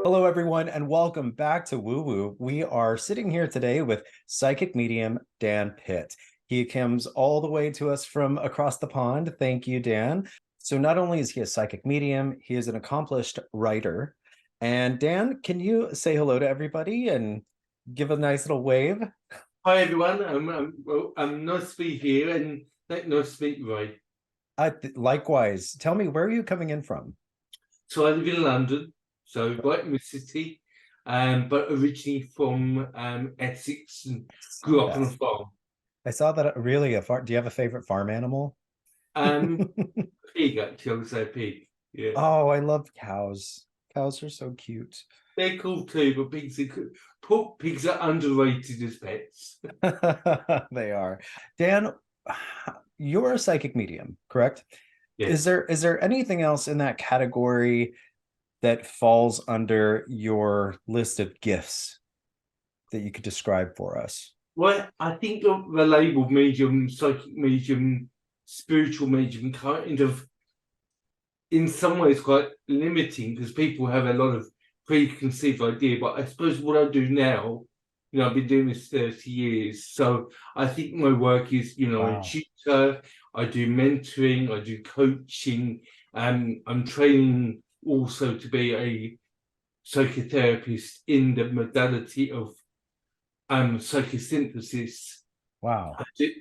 Hello, everyone, and welcome back to Woo Woo. We are sitting here today with psychic medium Dan Pitt. He comes all the way to us from across the pond. Thank you, Dan. So, not only is he a psychic medium, he is an accomplished writer. And Dan, can you say hello to everybody and give a nice little wave? Hi everyone, I'm nice to be here and nice to meet you, Ray. Likewise, tell me, where are you coming in from? So I live in London, so right in the city, but originally from Essex and Saw grew up on a that. farm. I saw that. Really, a farm. Do you have a favorite farm animal? Um, Pig actually, I would say pig. Yeah, Oh, I love cows. Cows are so cute. they're cool too, but pigs are underrated as pets. They are. Dan, you're a psychic medium, correct? Is Yes. there anything else in that category that falls under your list of gifts that you could describe for us? Well, I think the label medium, psychic medium, spiritual medium kind of in some ways quite limiting because people have a lot of preconceived idea. But I suppose what I do now, I've been doing this 30 years. So I think my work is, a Wow. tutor, I do mentoring, I do coaching, and I'm training also to be a psychotherapist in the modality of psychosynthesis. Wow.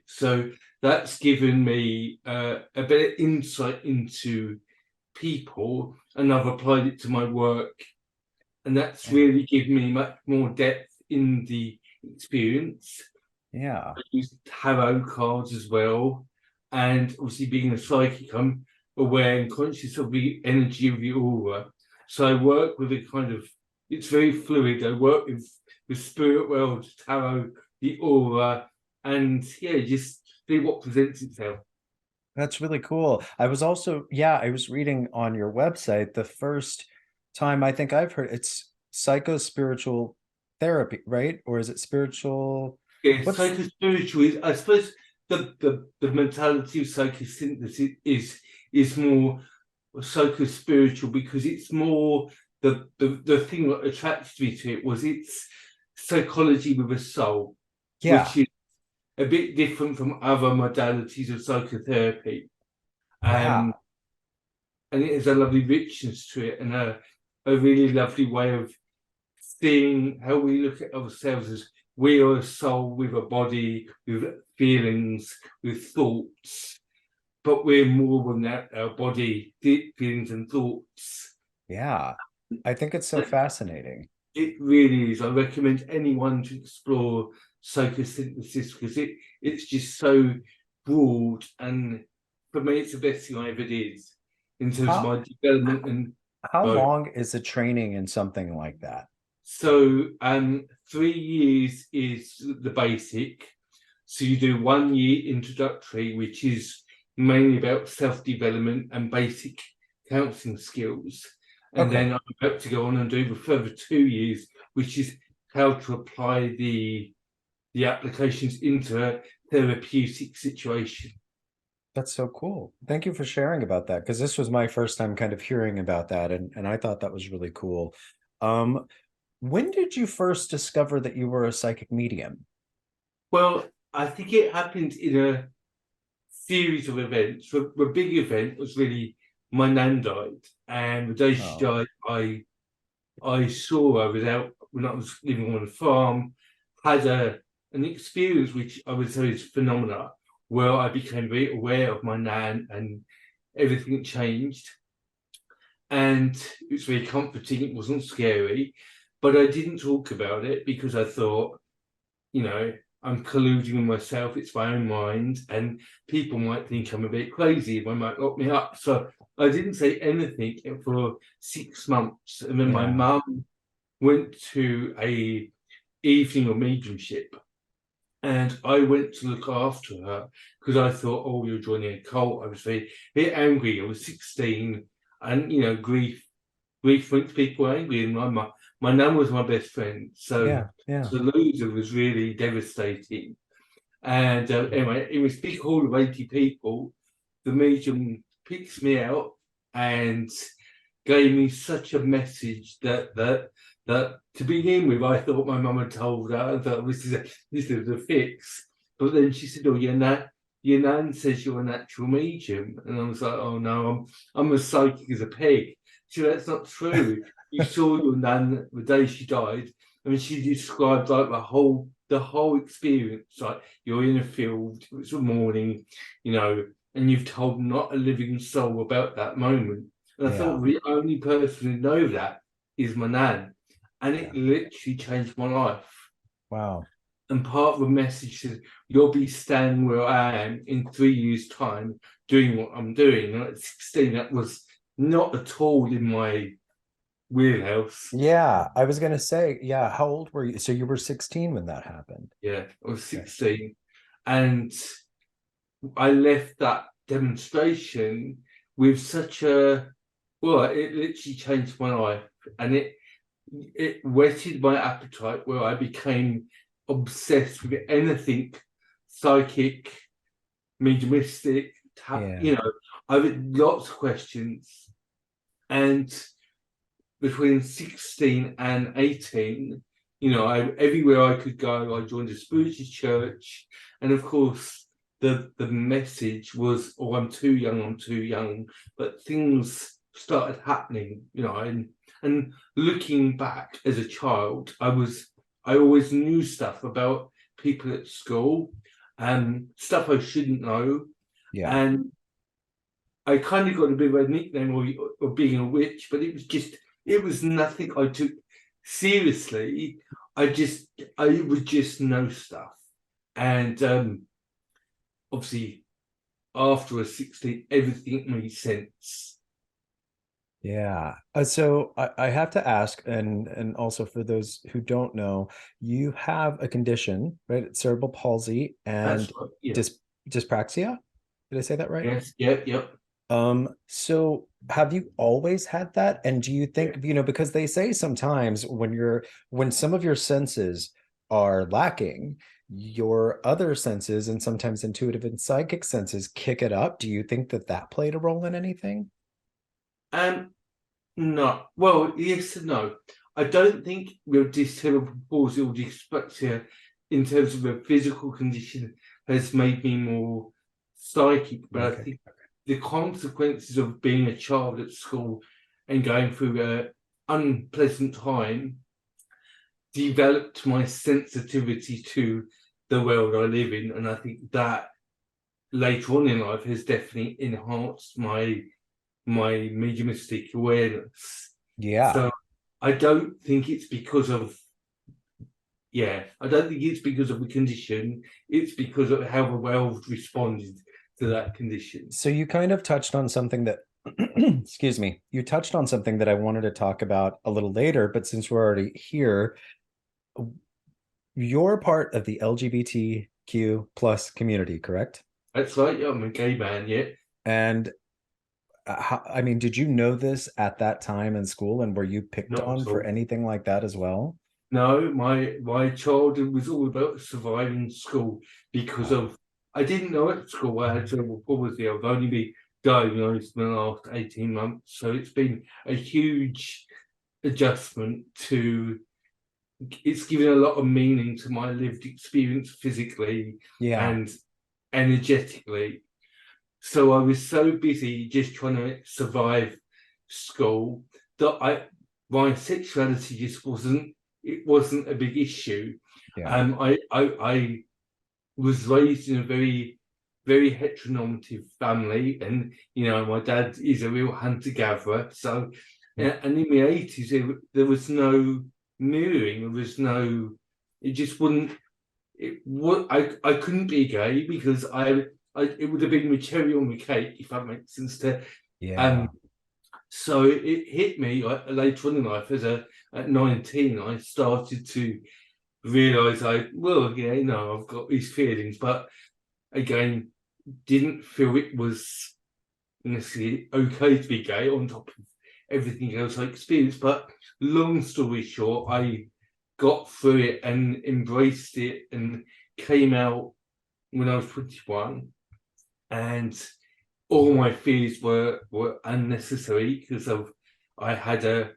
So that's given me a bit of insight into people, and I've applied it to my work, and that's Yeah. really given me much more depth in the experience. Yeah. I use tarot cards as well, and obviously being a psychic, I'm aware and conscious of the energy of the aura. So I work with a kind of it's very fluid. I work with the spirit world, tarot, the aura, and yeah, just see what presents itself. That's really cool. I was also, yeah, I was reading on your website the first time I think I've heard it's psychospiritual therapy, right? Or is it spiritual? Yeah, What's psychospiritual is, I suppose, the mentality of psychosynthesis is more psychospiritual because it's more the thing that attracted me to it was its psychology with a soul, which yeah, is a bit different from other modalities of psychotherapy. yeah. Um, and it has a lovely richness to it and a really lovely way of seeing how we look at ourselves as we are a soul with a body, with feelings, with thoughts, but we're more than that, our body, deep feelings and thoughts. Yeah. I think it's so fascinating. It really is. I recommend anyone to explore psychosynthesis because it's just so broad, and for me it's the best thing I ever did in terms of How my development and how growth. long is the training in something like that? So 3 years is the basic. So you do 1 year introductory, which is mainly about self-development and basic counseling skills. And Okay. then I'm about to go on and do the further 2 years, which is how to apply the applications into a therapeutic situation. That's so cool. Thank you for sharing about that because this was my first time kind of hearing about that and I thought that was really cool. Um, when did you first discover that you were a psychic medium? Well, I think it happened in a series of events. The big event was really my nan died, and the day she Oh, died, I saw her without when I was living on a farm, had an experience which I would say is phenomena, where I became very aware of my nan and everything changed, and it was very comforting. It wasn't scary, but I didn't talk about it because I thought, you know, I'm colluding with myself. It's my own mind, and people might think I'm a bit crazy. They might lock me up. So I didn't say anything for 6 months, and then my yeah. mum went to a evening of mediumship, and I went to look after her because I thought, oh, you're joining a cult. I was very angry. I was 16, and grief makes people angry, and my nan was my best friend, so Yeah, yeah. to lose her was really devastating. And anyway, in this big hall of 80 people, the medium picks me out, and gave me such a message that to begin with, I thought my mum had told her that this is a fix. But then she said, "Oh, your nan says you're a natural medium," and I was like, "Oh no, I'm as psychic as a pig." She said, "That's not true. You saw your nan the day she died. I mean, she described like the whole experience. Like you're in a field, it's a morning, and you've told not a living soul about that moment." And I Yeah. thought the only person who knows that is my nan. And Yeah. it literally changed my life. Wow. And part of the message is you'll be standing where I am in 3 years' time doing what I'm doing. And at 16, that was not at all in my wheelhouse. Yeah, I was gonna say, yeah, how old were you? So you were 16 when that happened. Yeah, I was Okay. 16. And I left that demonstration with such a, well, it literally changed my life. And it whetted my appetite where I became obsessed with anything psychic, mediumistic, Yeah. I had lots of questions. And between 16 and 18, everywhere I could go, I joined a spiritual church. And of course, the message was, "Oh, I'm too young, I'm too young." But things started happening, and looking back as a child, I always knew stuff about people at school, stuff I shouldn't know. Yeah. And I kind of got a bit of a nickname of being a witch, but it was nothing I took seriously. I would just know stuff. And obviously, after I was 16, everything made sense. Yeah. So I have to ask, and also for those who don't know, you have a condition, right? Cerebral palsy That's and right. Yeah. dyspraxia. Did I say that right? Yes. Yep. Yep. So have you always had that? And do you think, because they say sometimes when some of your senses are lacking, your other senses and sometimes intuitive and psychic senses kick it up. Do you think that that played a role in anything? No. Well, yes and no. I don't think with this cerebral palsy or dyspraxia, in terms of a physical condition, has made me more psychic. But I Psychic. think the consequences of being a child at school and going through an unpleasant time developed my sensitivity to the world I live in. And I think that later on in life has definitely enhanced my mediumistic awareness. Yeah. So I don't think it's because of, I don't think it's because of the condition. It's because of how the world responded to that condition. So you kind of touched on something that, excuse me, you touched on something that I wanted to talk about a little later, but since we're already here, you're part of the LGBTQ plus community, correct? That's right. Yeah, I'm a gay man. Yeah. And I mean, did you know this at that time in school, and were you picked Not on at for all. anything like that as well? No, my childhood was all about surviving school because Wow. of I didn't know at school I had cerebral palsy. I've only been diagnosed in the last 18 months. So it's been a huge adjustment to it's given a lot of meaning to my lived experience physically Yeah. and energetically. So I was so busy just trying to survive school that my sexuality just wasn't a big issue. Yeah. I was raised in a very very heteronormative family, and my dad is a real hunter gatherer. So, and in the 80s there was no mirroring. There was no. It just wouldn't. It would. I couldn't be gay because it would have been the cherry on the cake, if that makes sense. Yeah. Um. So it hit me later on in life at 19. I started to realize I've got these feelings, but again, didn't feel it was necessarily okay to be gay on top of everything else I experienced. But long story short, I got through it and embraced it and came out when I was 21. And all my fears were unnecessary because I had I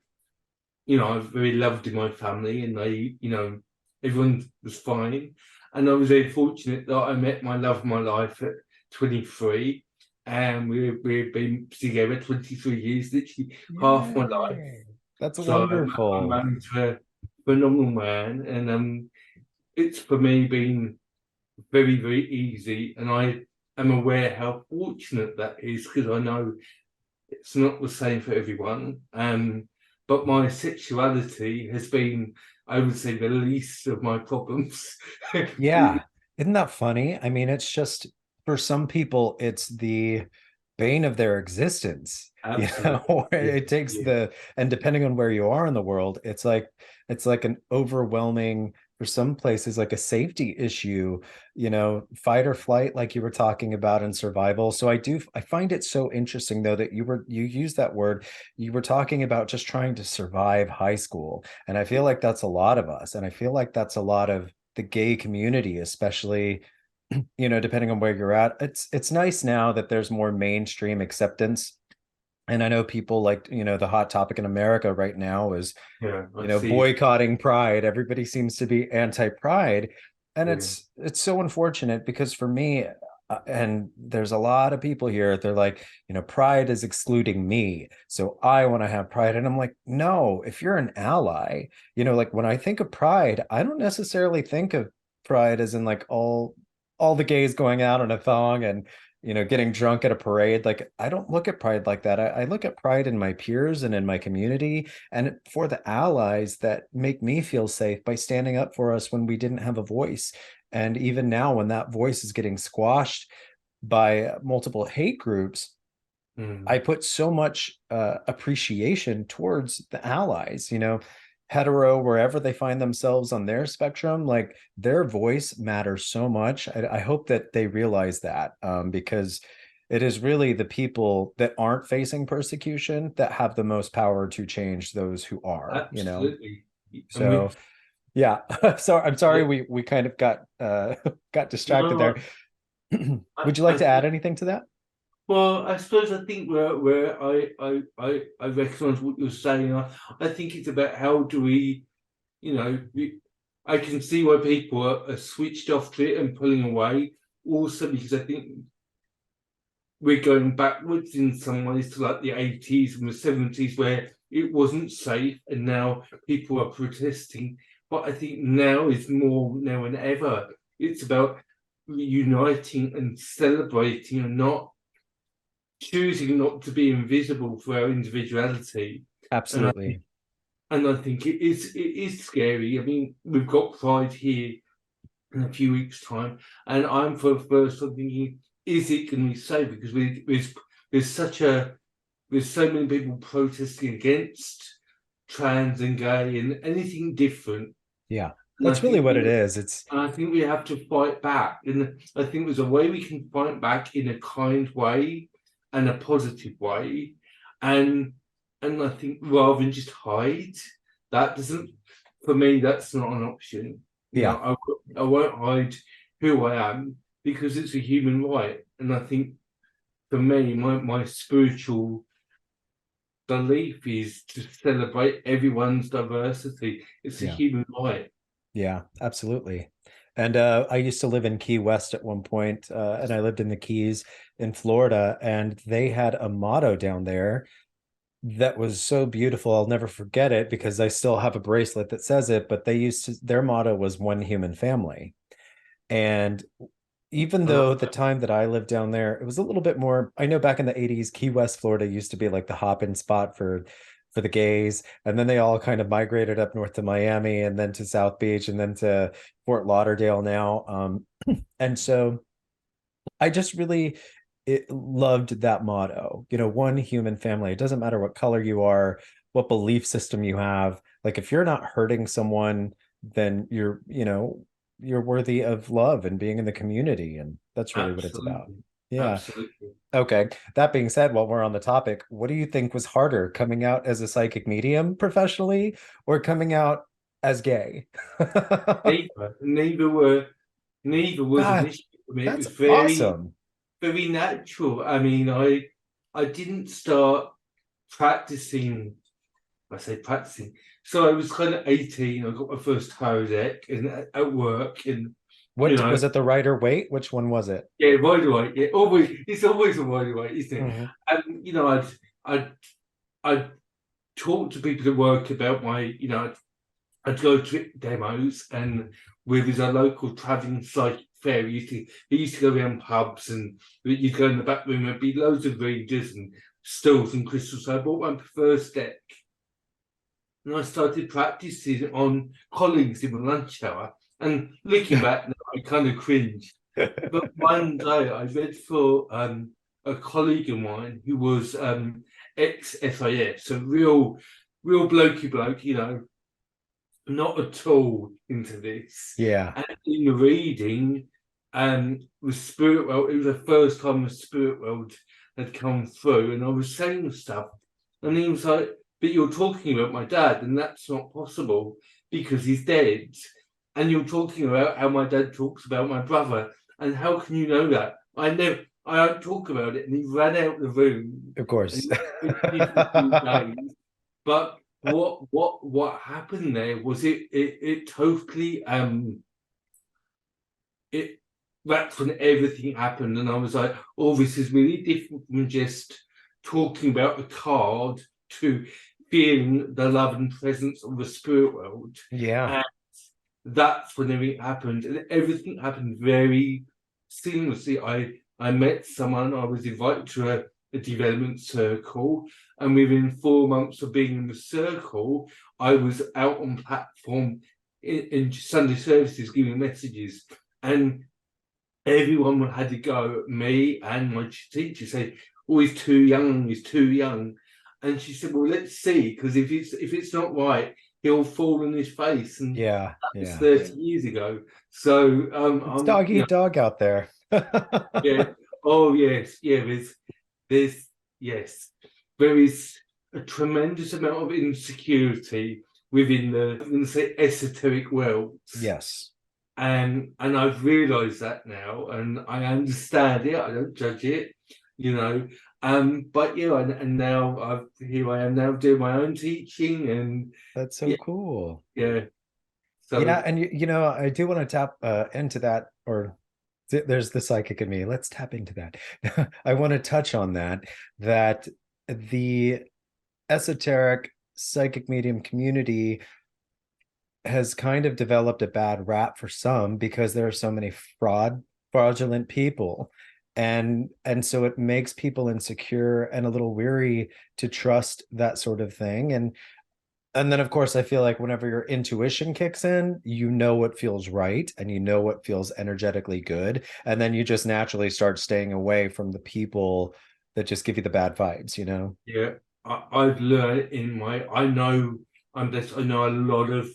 was very loved in my family, and everyone was fine. And I was very fortunate that I met my love of my life at 23, and we've been together 23 years, literally half my life. Yay. That's So I'm wonderful. married to a phenomenal man, and it's for me been very, very easy, and I am aware how fortunate that is, because I know it's not the same for everyone. But my sexuality has been, I would say, the least of my problems. Yeah. Isn't that funny? I mean, it's just for some people, it's the bane of their existence. Absolutely. Yeah, It takes yeah, and depending on where you are in the world, it's like an overwhelming, for some places, like a safety issue, fight or flight, like you were talking about in survival. So I find it so interesting though that you used that word, you were talking about just trying to survive high school. And I feel like that's a lot of us. And I feel like that's a lot of the gay community, especially, depending on where you're at. It's nice now that there's more mainstream acceptance. And I know people like, the hot topic in America right now is, yeah. I see. boycotting Pride. Everybody seems to be anti-Pride. And Yeah, it's so unfortunate because for me, and there's a lot of people here, they're like, Pride is excluding me. So I want to have Pride. And I'm like, no, if you're an ally, like when I think of Pride, I don't necessarily think of Pride as in like all the gays going out on a thong and getting drunk at a parade. Like, I don't look at Pride like that. I look at Pride in my peers and in my community, and for the allies that make me feel safe by standing up for us when we didn't have a voice. And even now, when that voice is getting squashed by multiple hate groups, mm, I put so much appreciation towards the allies, hetero, wherever they find themselves on their spectrum, like their voice matters so much. I hope that they realize that, because it is really the people that aren't facing persecution that have the most power to change those who are. absolutely. And So yeah. So I'm sorry yeah, we kind of got distracted no, there. I, Would you like I to add think. anything to that? Well, I suppose I think where I recognise what you're saying. I think it's about how do we, you know, we, I can see why people are switched off to it and pulling away. Also, because I think we're going backwards in some ways to like the 80s and the 70s where it wasn't safe, and now people are protesting. But I think now is more now than ever. It's about uniting and celebrating, and not choosing not to be invisible for our individuality. And I think Absolutely. it is scary. I mean, we've got Pride here in a few weeks' time, and I'm for the first time thinking, is it going to be safe? Because there's such a there's so many people protesting against trans and gay and anything different. Yeah. And That's really what it is. It's I think we have to fight back. And I think there's a way we can fight back in a kind way and a positive way. And I think rather than just hide, that doesn't, for me, that's not an option. yeah. I won't hide who I am because it's a human right. And I think for me, my spiritual belief is to celebrate everyone's diversity. It's a Yeah. human right. Yeah, absolutely. And I used to live in Key West at one point, and I lived in the Keys in Florida, and they had a motto down there that was so beautiful. I'll never forget it because I still have a bracelet that says it, but their motto was one human family. And even I love though the that. time that I lived down there, it was a little bit more, I know back in the 80s, Key West, Florida used to be like the hop-in spot for the gays. And then they all kind of migrated up north to Miami and then to South Beach and then to Fort Lauderdale now. And so I just really loved that motto, one human family. It doesn't matter what color you are, what belief system you have. Like if you're not hurting someone, then you're worthy of love and being in the community. And that's really what it's about. Absolutely. Yeah. Absolutely. Okay. That being said, while we're on the topic, what do you think was harder, coming out as a psychic medium professionally or coming out as gay? Neither was an God, issue for me. It that's was very, awesome. very natural. I mean, I didn't start practicing I say practicing. So I was kind of 18. I got my first tarot deck and at work, and What was it, the Rider Waite? Which one was it? yeah, Rider Waite. Yeah, always it's always a Rider Waite, isn't it? Mhm. And I'd talk to people at work about my, I'd go to demos, and with a local travelling psychic fair, he used to go around pubs, and you'd go in the back room, there'd be loads of readers and stills and crystals. So I bought my first deck, and I started practicing on colleagues in the lunch hour. And looking back now, I kind of cringe. But one day I read for a colleague of mine who was ex-SIS, a real blokey bloke, not at all into this. Yeah. And in the reading, the spirit world, it was the first time the spirit world had come through, and I was saying stuff, and he was like, "But you're talking about my dad, and that's not possible because he's dead. And you're talking about how my dad talks about my brother, and how can you know that? I don't talk about it." And he ran out the room. Of course. But what happened there was it totally it that's when everything happened, and I was like, oh, this is really different from just talking about the card to feeling the love and presence of the spirit world. Yeah. And that's when everything happened, and everything happened very seamlessly. I met someone, I was invited to a development circle, and within 4 months of being in the circle, I was out on platform in Sunday services giving messages, and everyone had to go at me and my teacher, say, "Oh, he's too young, he's too young." And she said, "Well, let's see, because if it's not right, he'll fall on his face." And Yeah. that was Yeah. 30 years ago. So It's dog eat dog out there. yeah. Oh yes, yeah. There's yes, there is a tremendous amount of insecurity within the, I'm going to say, esoteric worlds. Yes. And I've realised that now, and I understand it. I don't judge it, But and now here I am now doing my own teaching, and That's so yeah, cool. yeah. So Yeah, and I do want to tap into that, or there's the psychic in me. Let's tap into that. I want to touch on that the esoteric psychic medium community has kind of developed a bad rap for some because there are so many fraudulent people, and so it makes people insecure and a little weary to trust that sort of thing. And then, of course, I feel like whenever your intuition kicks in, you know what feels right and you know what feels energetically good. And then you just naturally start staying away from the people that just give you the bad vibes. yeah, I've learned I know I know a lot of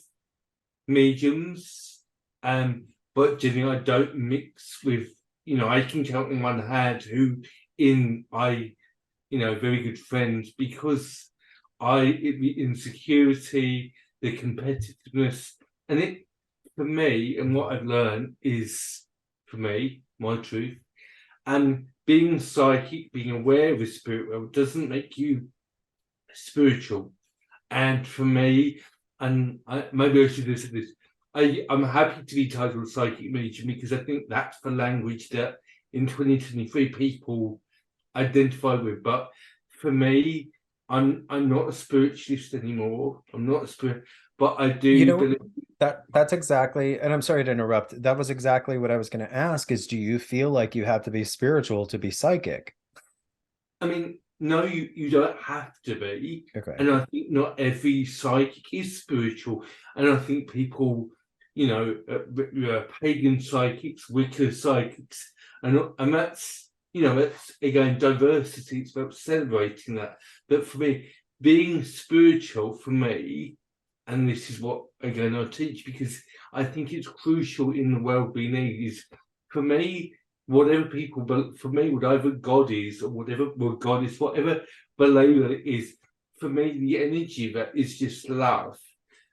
mediums, but generally I don't mix with, I can count on one hand who very good friends, because the insecurity, the competitiveness, and it, for me, and what I've learned is, for me, my truth, and being psychic, being aware of the spirit world doesn't make you spiritual. And for me, and maybe I should have said this, I'm happy to be titled psychic medium, because I think that's the language that in 2023 people identify with. But for me, I'm not a spiritualist anymore. I'm not a spirit, but I do believe that's exactly, and I'm sorry to interrupt. That was exactly what I was going to ask is, do you feel like you have to be spiritual to be psychic? I mean, no, you don't have to be. Okay. And I think not every psychic is spiritual. And I think people, pagan psychics, Wicca psychics, and that's again diversity. It's about celebrating that. But for me, being spiritual, for me, and this is what again I teach, because I think it's crucial in the world we need, is, for me, whatever people, but for me, whatever God is, or whatever God is, whatever the label is, for me, the energy of that is just love.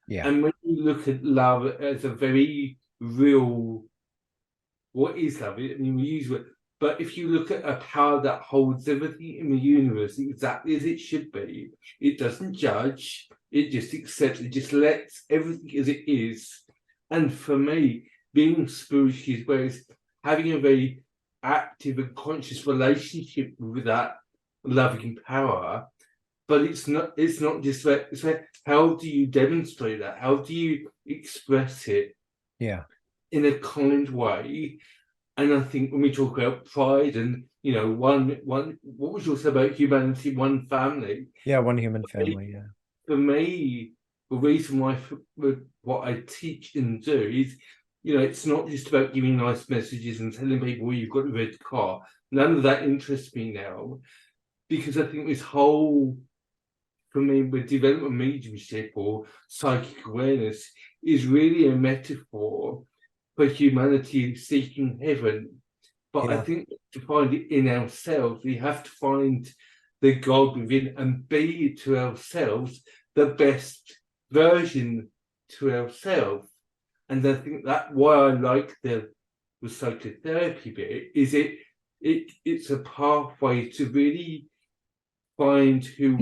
Yeah. And when you look at love as a very real, what is love? I mean, we use it, but if you look at a power that holds everything in the universe exactly as it should be, it doesn't judge, it just accepts, it just lets everything as it is. And for me, being spiritual where it's having a very active and conscious relationship with that loving power. But it's not just that, it's that how do you demonstrate that? How do you express it in a kind way? And I think when we talk about pride and, you know, one what was yours about humanity, one family? One human family. For me, the reason why what I teach and do is, you know, it's not just about giving nice messages and telling people, well, you've got a red car. None of that interests me now, because I think this whole, for me, with development mediumship or psychic awareness is really a metaphor for humanity seeking heaven. But I think to find it in ourselves, we have to find the God within and be to ourselves the best version to ourselves. And I think that's why I like the psychotherapy bit, is it's a pathway to really find who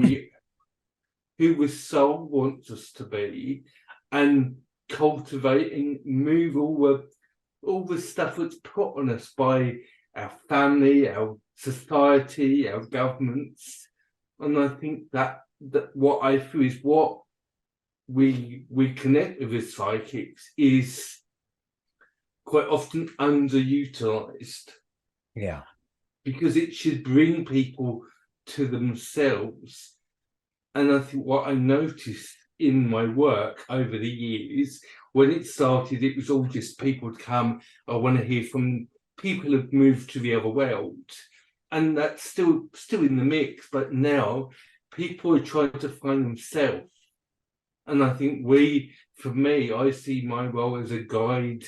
the soul wants us to be, and cultivate and move all the stuff that's put on us by our family, our society, our governments. And I think that what I feel is what we connect with as psychics is quite often underutilized. Yeah. Because it should bring people to themselves. And I think what I noticed in my work over the years, when it started, it was all just people would come, I want to hear from people who've moved to the other world. And that's still in the mix, but now people are trying to find themselves. And I think for me, I see my role as a guide,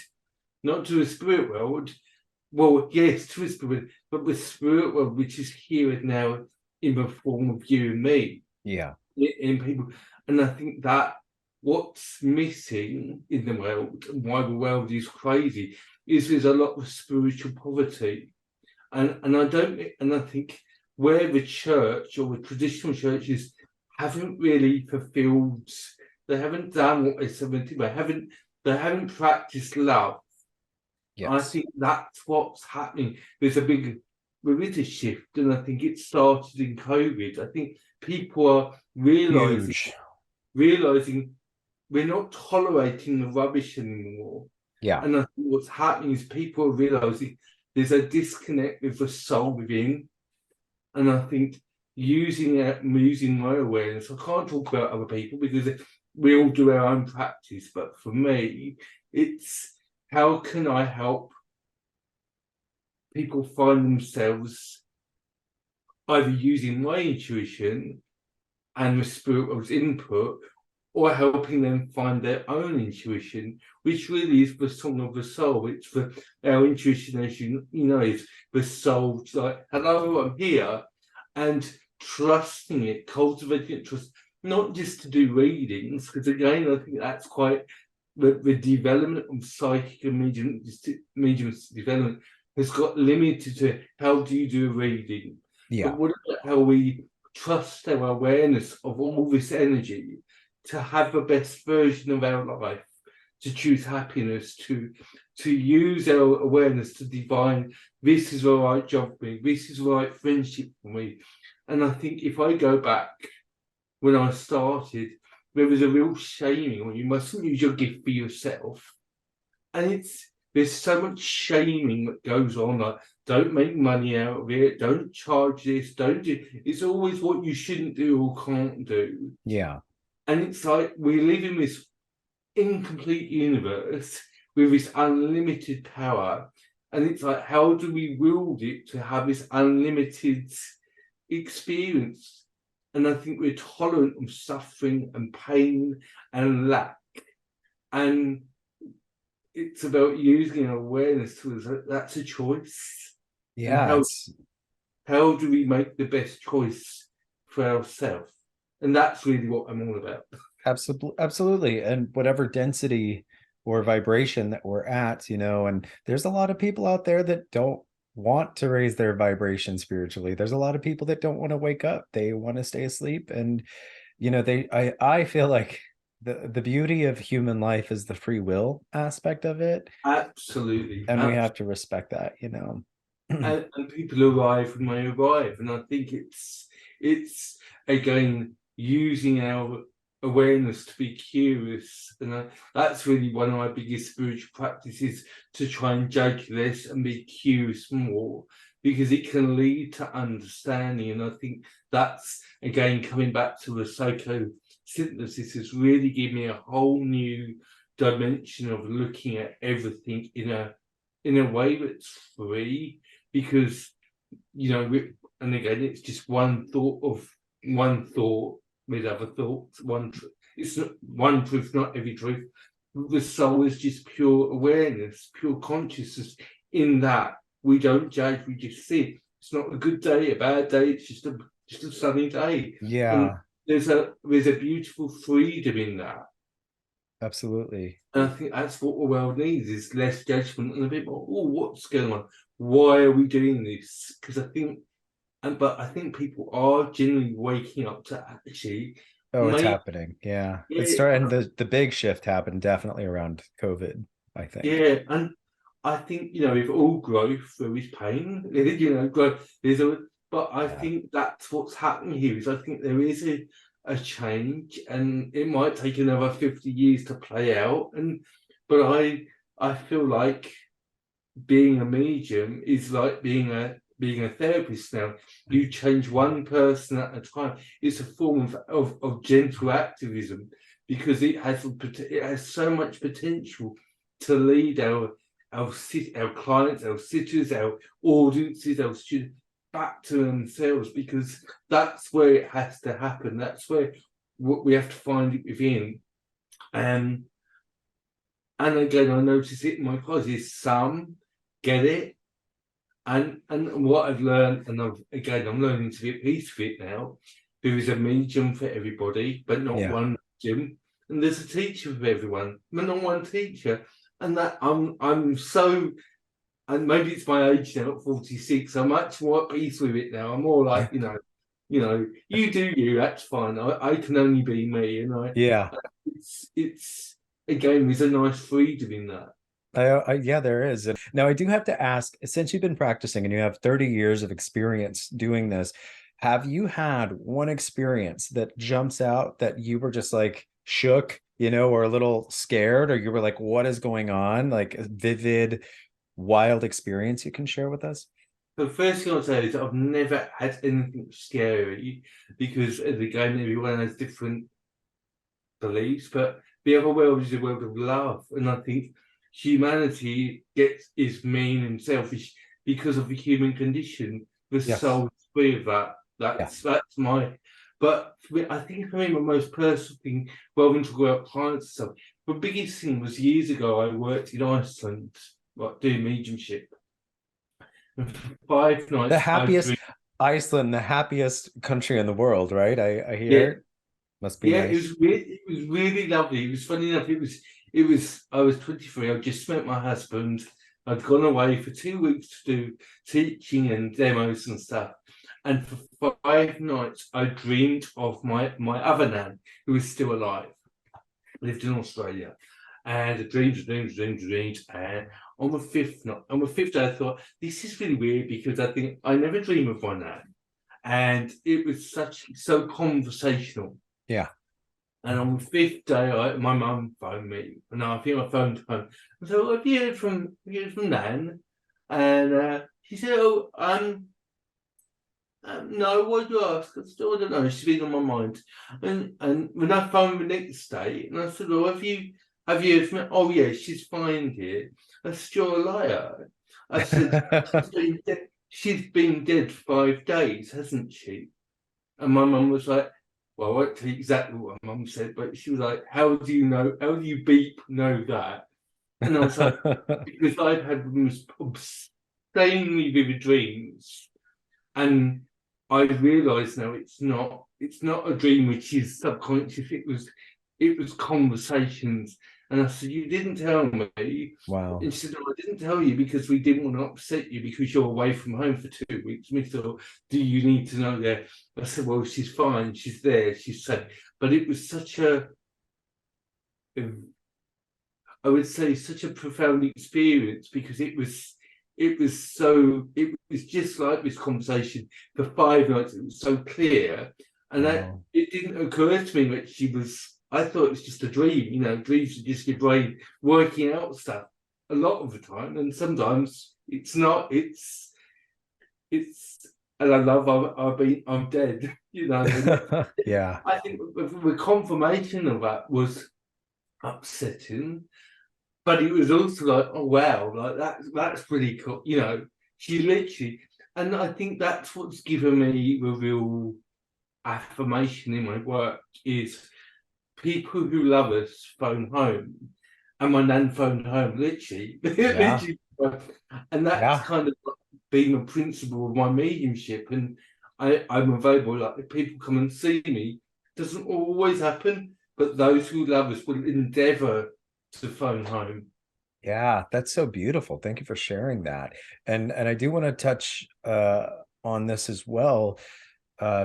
not to the spirit world, well, yes, to the spirit, but the spirit world, which is here and now in the form of you and me. Yeah. In people. And I think that what's missing in the world, and why the world is crazy, is there's a lot of spiritual poverty. And I think where the church or the traditional churches haven't really fulfilled, they haven't done what they said they did, they haven't practiced love. Yes. I think that's what's happening. There is a shift, and I think it started in COVID. I think people are realizing we're not tolerating the rubbish anymore. Yeah. And I think what's happening is people are realizing there's a disconnect with the soul within. And I think using my awareness, I can't talk about other people because we all do our own practice, but for me, it's how can I help people find themselves either using my intuition and the spirit world's input, or helping them find their own intuition, which really is the song of the soul. It's for our intuition, as you know, is the soul, like, hello, I'm here, and trusting it, cultivating it, trust, not just to do readings, because again, I think that's quite the development of psychic and medium development has got limited to how do you do a reading. Yeah. But what about how we trust our awareness of all this energy to have the best version of our life, to choose happiness, to use our awareness to divine, this is the right job for me, this is the right friendship for me. And I think if I go back when I started, there was a real shaming when you mustn't use your gift for yourself. And there's so much shaming that goes on, like don't make money out of it, don't charge this, don't do, it's always what you shouldn't do or can't do. Yeah. And it's like we live in this incomplete universe with this unlimited power. And it's like, how do we wield it to have this unlimited experience? And I think we're tolerant of suffering and pain and lack. And it's about using our awareness to that's a choice. Yeah. How do we make the best choice for ourselves? And that's really what I'm all about. Absolutely. And whatever density or vibration that we're at, and there's a lot of people out there that don't want to raise their vibration spiritually. There's a lot of people that don't want to wake up. They want to stay asleep. And I feel like the beauty of human life is the free will aspect of it, Absolutely, and we have absolutely. to respect that. And people arrive when they arrive, and I think it's again using our awareness to be curious, and that's really one of my biggest spiritual practices, to try and judge less and be curious more, because it can lead to understanding. And I think that's again coming back to the psychosynthesis has really given me a whole new dimension of looking at everything in a way that's free, because and again, it's just one thought with other thoughts. It's not one truth, not every truth. The soul is just pure awareness, pure consciousness. In that, we don't judge, we just see. It's not a good day, a bad day. It's just a sunny day, and Yeah, there's a beautiful freedom in that. absolutely. And I think that's what the world needs, is less judgment and a bit more, oh, what's going on? Why are we doing this? Because but I think people are genuinely waking up to actually Oh, it's make happening. Yeah. It's it, starting the big shift happened definitely around COVID, I think. yeah. And I think, with all growth, there is pain, growth, but I Yeah. think that's what's happening here, is I think there is a change, and it might take another 50 years to play out. But I feel like being a medium is like being a therapist now. You change one person at a time. It's a form of gentle activism, because it has so much potential to lead our clients, our sitters, our audiences, our students back to themselves, because that's where it has to happen. That's where what we have to find it within. And and again, I notice it in my classes. Some get it, and what I've learned, and I'm learning to be at peace with it now. There is a medium for everybody, but not Yeah. one medium, and there's a teacher for everyone, but not one teacher. And that I'm so, and maybe it's my age now at 46. I'm much more at peace with it now. I'm more like, you do you. That's fine. I can only be me, and Yeah. it's again, there's a nice freedom in that. Yeah, there is. And now I do have to ask, since you've been practicing and you have 30 years of experience doing this, have you had one experience that jumps out that you were just like shook, or a little scared, or you were like, what is going on? Like a vivid, wild experience you can share with us? The first thing I'll say is I've never had anything scary, because again, everyone has different beliefs, but the other world is a world of love. And I think humanity is mean and selfish because of the human condition. The Yes. soul is free of that. Yeah. That's my, but I think for me, my most personal thing, rather than talk about clients and stuff, the biggest thing was years ago. I worked in Iceland, like doing mediumship. And for 5 nights, The happiest Iceland, the happiest country in the world, right? I yeah, hear. Must be yeah, nice. it was really lovely. It was funny enough. I was 23. I just met my husband. I'd gone away for 2 weeks to do teaching and demos and stuff. And for 5 nights, I dreamed of my other nan, who was still alive, lived in Australia. And I dreamed. And on the fifth day, I thought, this is really weird, because I think I never dream of my nan. And it was so conversational. Yeah. And on the fifth day, my mum phoned me, and I think I phoned home. I said, "Have you heard from Nan?" And she said, "Oh, no. Why'd you ask?" I said, "Oh, I don't know. She's been on my mind." And when I phoned the next day, and I said, "Oh, have you heard from her?" "Oh, yeah, she's fine here." I said, "You're a liar." I said, she's been dead 5 days, hasn't she?" And my mum was like, well, I won't tell you exactly what my mum said, but she was like, how do you know? How do you beep know that? And I was like, because I've had insanely vivid dreams, and I realise now it's not a dream which is subconscious. It was conversations, And I said, you didn't tell me. Wow. And she said, no, I didn't tell you because we didn't want to upset you because you're away from home for 2 weeks. And we thought, do you need to know that? I said, well, she's fine. She's there. She's safe. But it was such a, I would say, such a profound experience because it was just like this conversation for 5 nights. It was so clear, and that Wow. it didn't occur to me that she was. I thought it was just a dream. Dreams are just your brain working out stuff a lot of the time, and sometimes it's not. It's, and I love. I'm dead. And Yeah. I think the confirmation of that was upsetting, but it was also like, oh wow, like that's pretty cool. She literally, and I think that's what's given me the real affirmation in my work is people who love us phone home, and my nan phoned home literally, Yeah. literally, and that's Yeah. kind of been a principle of my mediumship, and I'm available. Like if people come and see me, doesn't always happen, but those who love us will endeavour to phone home. Yeah, that's so beautiful. Thank you for sharing that. And I do want to touch on this as well.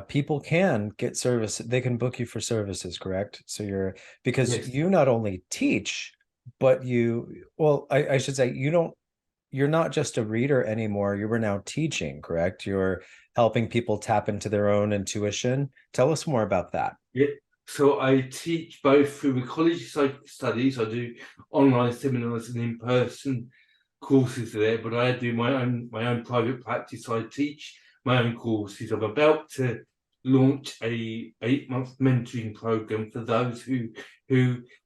People can get service, they can book you for services, correct? So because Yes. you not only teach, but I should say you're not just a reader anymore. You are now teaching, correct? You're helping people tap into their own intuition. Tell us more about that. Yeah. So I teach both through the College of Psychic Studies. I do online seminars and in-person courses there, but I do my own private practice. I teach my own courses. I'm about to launch a 8-month mentoring program for those who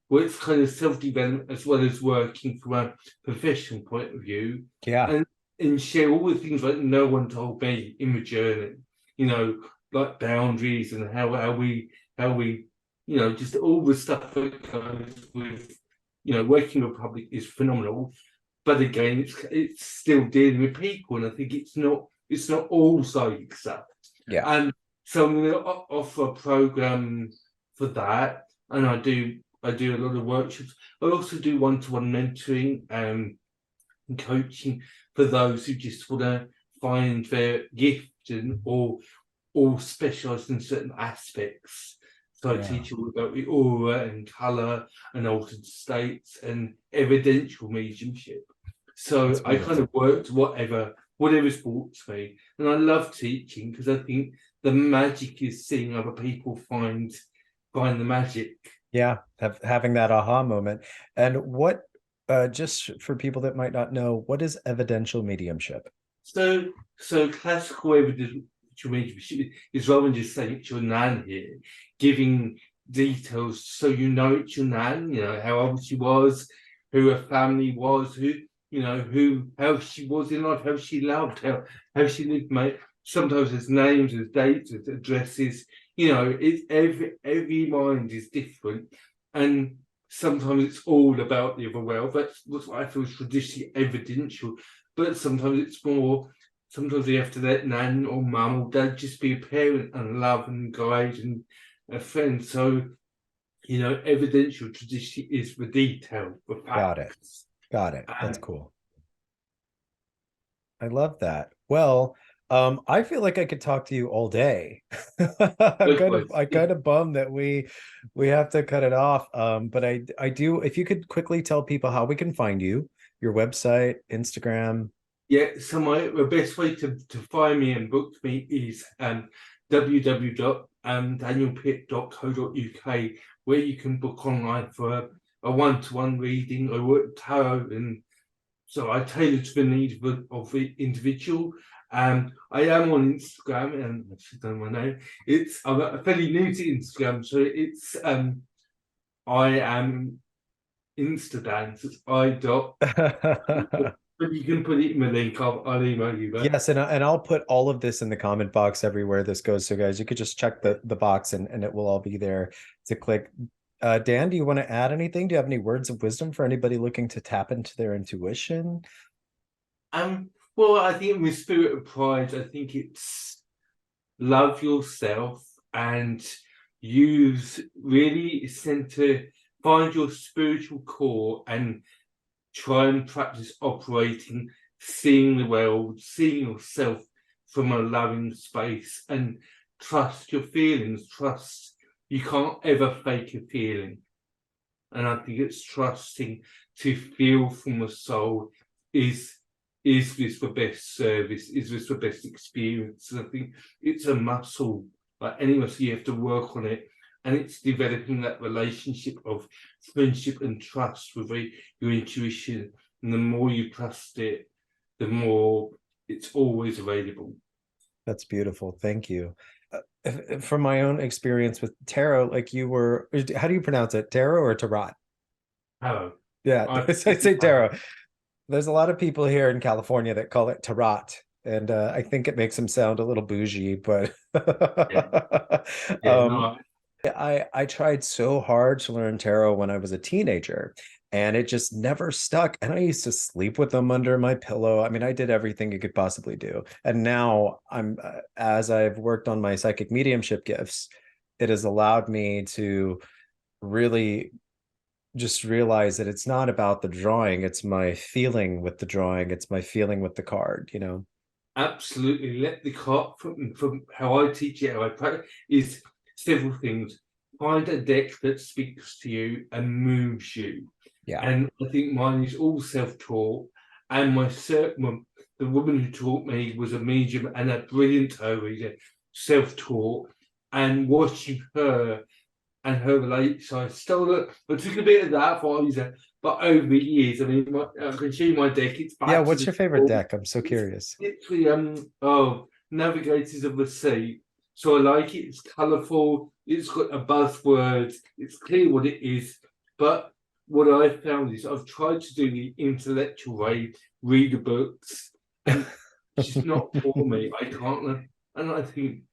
well, it's kind of self-development as well as working from a professional point of view, Yeah. and share all the things that no one told me in the journey. You know, like boundaries and how we just all the stuff that goes with working with public is phenomenal, but again it's still dealing with people, and I think it's not all psychic stuff. Yeah. And so I'm going to offer a program for that, and I do a lot of workshops. I also do one-to-one mentoring and coaching for those who just want to find their gift or specialise in certain aspects. So I Yeah. teach all about the aura and colour and altered states and evidential mediumship. That's So I kind beautiful. of worked whatever sports me, and I love teaching because I think the magic is seeing other people find the magic. Yeah, having that aha moment. And just for people that might not know, what is evidential mediumship? So classical evidential mediumship is rather than just saying it's your nan here, giving details so it's your nan, how old she was, who her family was, how she was in life, how she loved, how she lived, mate. Sometimes there's names, there's dates, there's addresses. It's every mind is different, and sometimes it's all about the other world. That's what I feel is traditionally evidential, but sometimes you have to let nan or mum or dad just be a parent and love and guide and a friend. So, evidential tradition is the detail, the Got it. facts. Got it. That's And cool. I love that. Well, I feel like I could talk to you all day. likewise, I kind of bummed that we have to cut it off. But I do, if you could quickly tell people how we can find you, your website, Instagram. yeah. So the best way to find me and book me is www.danielpitt.co.uk, where you can book online for a one-to-one reading. I work tarot, and so I tailor to the needs of the individual. I am on Instagram, and I should know my name. I'm fairly new to Instagram, so it's I am Instadan. So it's I dot. But you can put it in the link. I'll email you that. Yes, and I'll put all of this in the comment box everywhere this goes. So guys, you could just check the box and it will all be there to click. Dan, do you want to add anything? Do you have any words of wisdom for anybody looking to tap into their intuition? Well, I think with Spirit of Pride, I think it's love yourself and use really center find your spiritual core and try and practice operating, seeing the world, seeing yourself from a loving space, and trust your feelings. Trust, you can't ever fake a feeling. And I think it's trusting to feel from the soul, is this the best service? Is this the best experience? And I think it's a muscle, like any muscle, you have to work on it. And it's developing that relationship of friendship and trust with your intuition. And the more you trust it, the more it's always available. That's beautiful. Thank you. From my own experience with tarot, like you were, how do you pronounce it? Tarot or tarot? Hello. Yeah, I say tarot. There's a lot of people here in California that call it tarot, and I think it makes them sound a little bougie, but No. I tried so hard to learn tarot when I was a teenager, and it just never stuck. And I used to sleep with them under my pillow. I mean, I did everything you could possibly do. And now as I've worked on my psychic mediumship gifts, it has allowed me to really just realize that it's not about the drawing, it's my feeling with the drawing, it's my feeling with the card, Absolutely. Let the card, from how I teach it, how I practice, is several things. Find a deck that speaks to you and moves you. Yeah. And I think mine is all self-taught. And the woman who taught me was a medium and a brilliant tarot reader, self-taught. And watching her and her relate, so I took a bit of that for user, but over the years, I mean, I can show you my deck. It's Yeah, what's your favorite deck? I'm so curious. It's the Navigators of the Sea. So I like it. It's colourful. It's got a buzzword. It's clear what it is. But what I've found is I've tried to do the intellectual way, read the books, and it's just not for me. I can't. And I think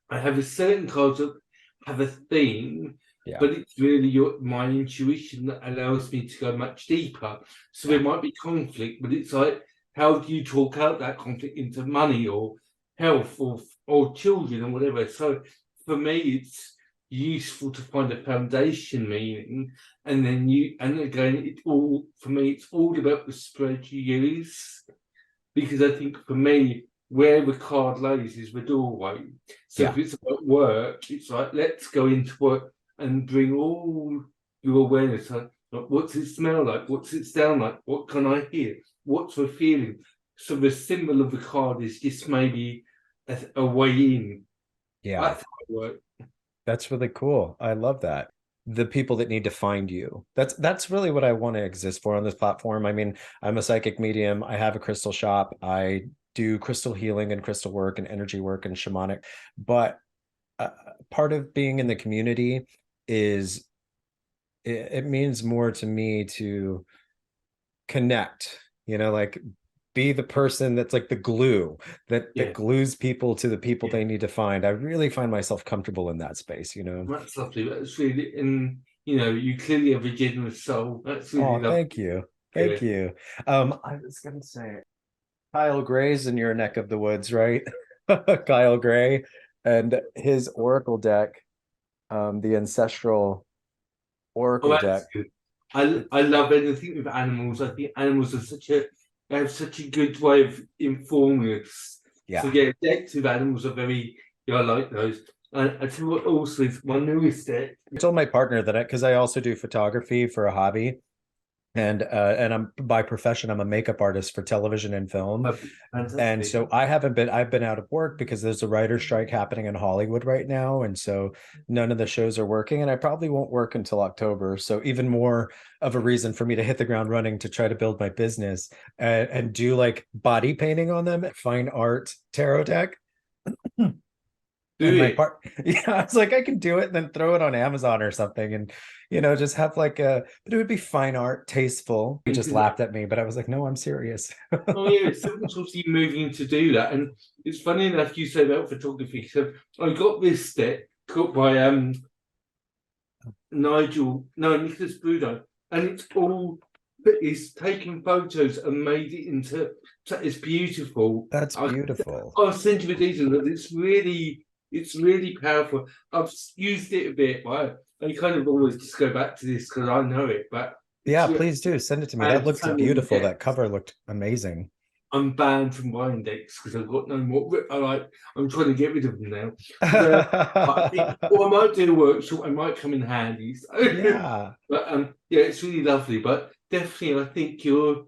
I have a certain cards that have a theme, but it's really my intuition that allows me to go much deeper. So there might be conflict, but it's like, how do you talk out that conflict into money or health or children or whatever? So for me, it's useful to find a foundation meaning, and then again, for me, it's all about the spread you use, because I think for me, where the card lays is the doorway. So if it's about work, it's like, let's go into work and bring all your awareness. Like, what's it smell like? What's it sound like? What can I hear? What's the feeling? So the symbol of the card is just maybe a way in. Yeah. That's how it works. That's really cool. I love that. The people that need to find you. That's really what I want to exist for on this platform. I mean, I'm a psychic medium. I have a crystal shop. I do crystal healing and crystal work and energy work and shamanic. But part of being in the community is it means more to me to connect, like be the person that's like the glue that glues people to the people they need to find. I really find myself comfortable in that space, That's lovely. That's really, and you clearly have a generous soul. That's really lovely. Thank you. Thank you. I was gonna say Kyle Gray's in your neck of the woods, right? Kyle Gray and his oracle deck, the ancestral oracle deck. Good. I love anything with animals. I think animals are have such a good way of informing us. Yeah. So decks with animals are very, I like those. I tell you what also is my newest deck. I told my partner that because I also do photography for a hobby. And I'm by profession, I'm a makeup artist for television and film. And so I've been out of work because there's a writer's strike happening in Hollywood right now. And so none of the shows are working, and I probably won't work until October. So even more of a reason for me to hit the ground running to try to build my business and do like body painting on them, fine art tarot deck. I was like, I can do it and then throw it on Amazon or something, and just have like but it would be fine art, tasteful. He just laughed at me, but I was like, no, I'm serious. Oh yeah, someone's obviously moving to do that, and it's funny enough you say about photography. So I got this deck cut by Nicholas Bruno, and it's taken photos and made it into. It's beautiful. That's beautiful. I'll send you the details. It's really It's really powerful. I've used it a bit, but I kind of always just go back to this because I know it. But Yeah, please do send it to me. That looked beautiful. That cover looked amazing. I'm banned from buying decks because I've got no more. I'm trying to get rid of them now. I think, I might do a workshop. I might come in handy. So. Yeah. But yeah, it's really lovely. But definitely, I think you're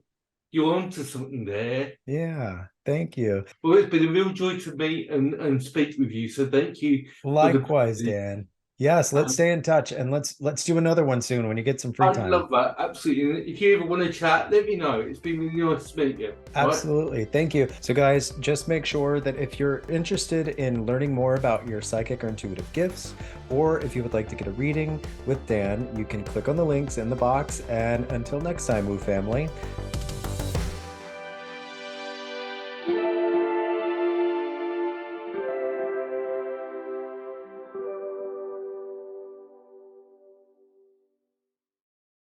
onto something there. Yeah. Thank you. Well, it's been a real joy to meet and speak with you. So thank you. Likewise, Dan. Yes, let's stay in touch and let's do another one soon when you get some free time. I love that. Absolutely. If you ever want to chat, let me know. It's been really nice to meet you. Absolutely. Right? Thank you. So guys, just make sure that if you're interested in learning more about your psychic or intuitive gifts, or if you would like to get a reading with Dan, you can click on the links in the box. And until next time, Woo family.